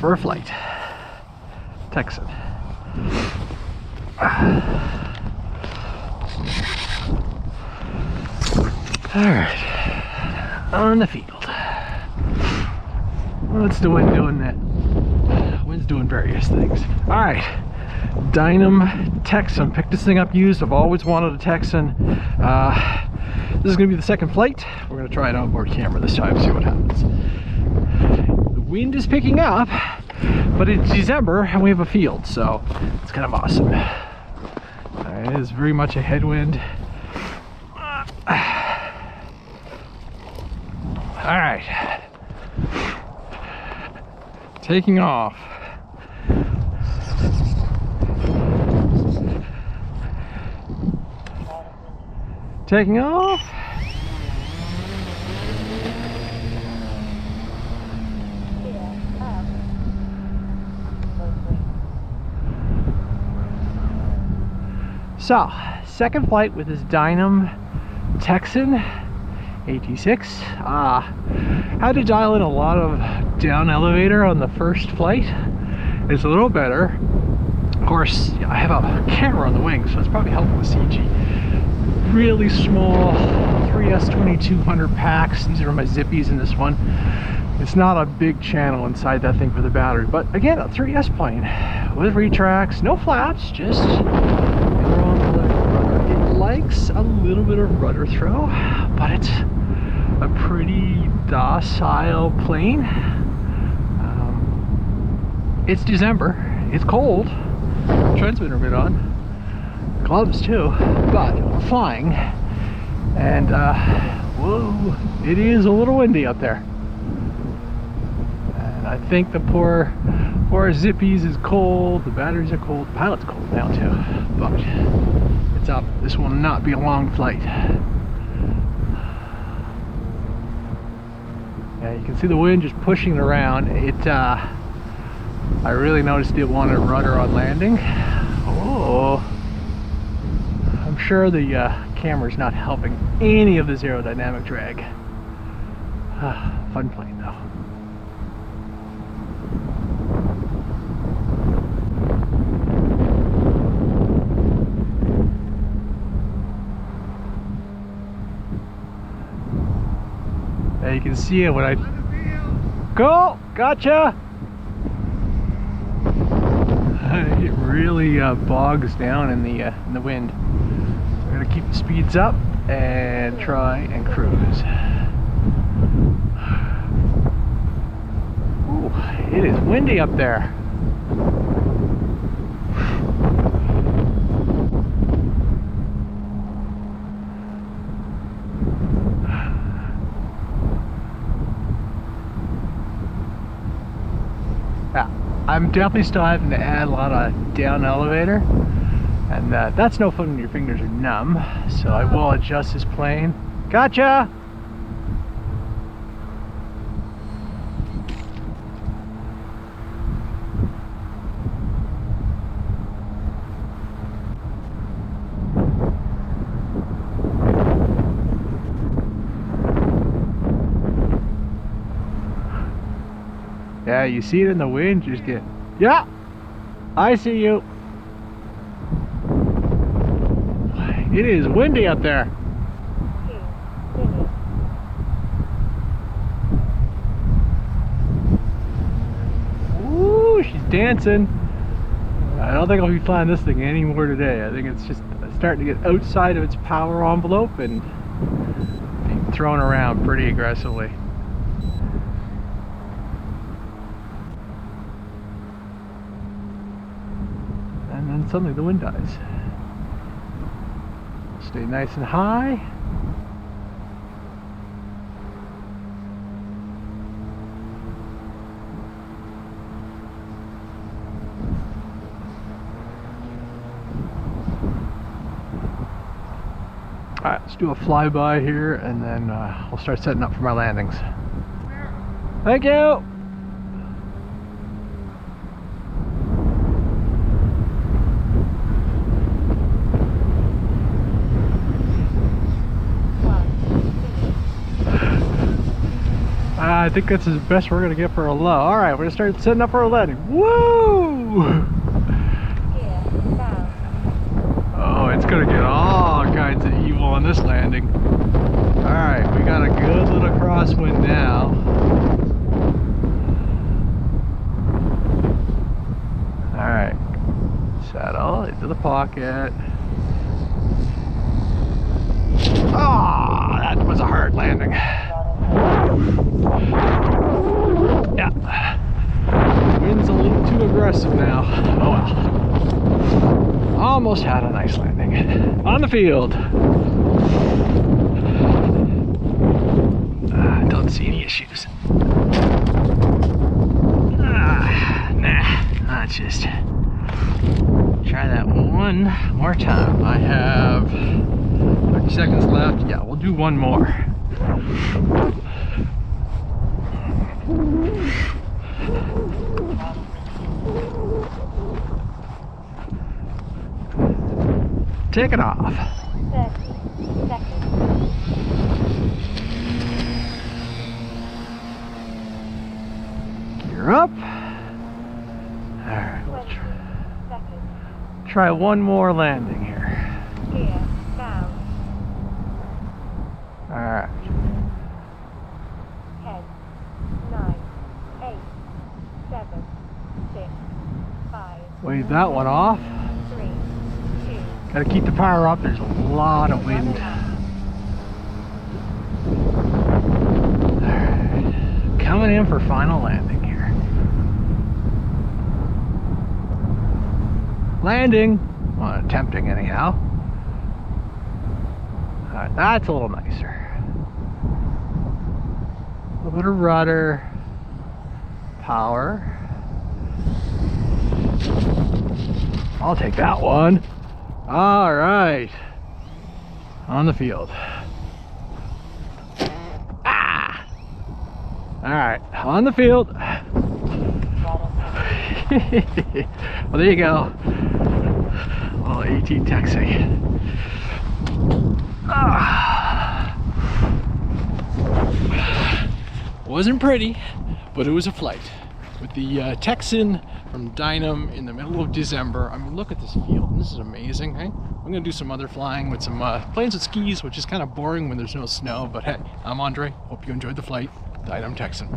for a flight. Texan. Alright, on the field. What's the wind doing that? Wind's doing various things. Alright, Dynam Texan. Picked this thing up used. I've always wanted a Texan. This is going to be the second flight. We're going to try it on board camera this time, see what happens. The wind is picking up, but it's December and we have a field, so it's kind of awesome. It is very much a headwind. Alright, taking off. Taking off. So, second flight with this Dynam Texan AT-6. Had to dial in a lot of down elevator on the first flight. It's a little better. Of course, I have a camera on the wing, so it's probably helping with CG. Really small 3S 2200 packs. These are my zippies in this one. It's not a big channel inside that thing for the battery, but again, a 3S plane with retracts, no flaps, just it likes a little bit of rudder throw, but it's a pretty docile plane. It's December, it's cold, transmitter bit on, gloves too, but we're flying, and whoa, it is a little windy up there. And I think the poor zippies is cold, the batteries are cold, the pilot's cold now too, but it's up. This will not be a long flight. Yeah, you can see the wind just pushing it around. I really noticed it wanted rudder on landing. Oh, I'm sure the camera's not helping any of the aerodynamic drag. Fun plane though. You can see it when I go. Gotcha. It really bogs down in the wind. So we're gonna keep the speeds up and try and cruise. Ooh, it is windy up there. I'm definitely still having to add a lot of down elevator, and that's no fun when your fingers are numb, so I will adjust this plane. Gotcha! Yeah, you see it in the wind, just get, yeah, I see you. It is windy up there. Ooh, she's dancing. I don't think I'll be flying this thing anymore today. I think it's just starting to get outside of its power envelope and being thrown around pretty aggressively. And then suddenly the wind dies. Stay nice and high. Alright, let's do a flyby here and then we'll start setting up for my landings. Thank you! I think that's the best we're gonna get for a low. All right, we're gonna start setting up for a landing. Woo! Oh, it's gonna get all kinds of evil on this landing. All right, we got a good little crosswind now. All right, settle into the pocket. Oh, that was a hard landing. Yeah, wind's a little too aggressive now. Oh well. Almost had a nice landing. On the field. Don't see any issues. Nah, let's just try that one more time. I have 30 seconds left. Yeah, we'll do one more. Take it off. 30 seconds. Gear up. Alright, we'll try one more landing here. Gear down. Alright. 10, 9, 8, 7, 6, 5. Wave that one off. 3, 2. Gotta keep the power up, there's a lot of wind. Alright, coming in for final landing here. Landing! Well, attempting anyhow. Alright, that's a little nicer. A little bit of rudder, power. I'll take that one. All right, on the field. Ah! All right, on the field. Well, there you go. Little AT Texan. Ah. Wasn't pretty, but it was a flight with the Texan from Dynam in the middle of December. I mean, look at this field. This is amazing, hey? I'm gonna do some other flying with some planes with skis, which is kind of boring when there's no snow, but hey, I'm Andre. Hope you enjoyed the flight. Dynam Texan.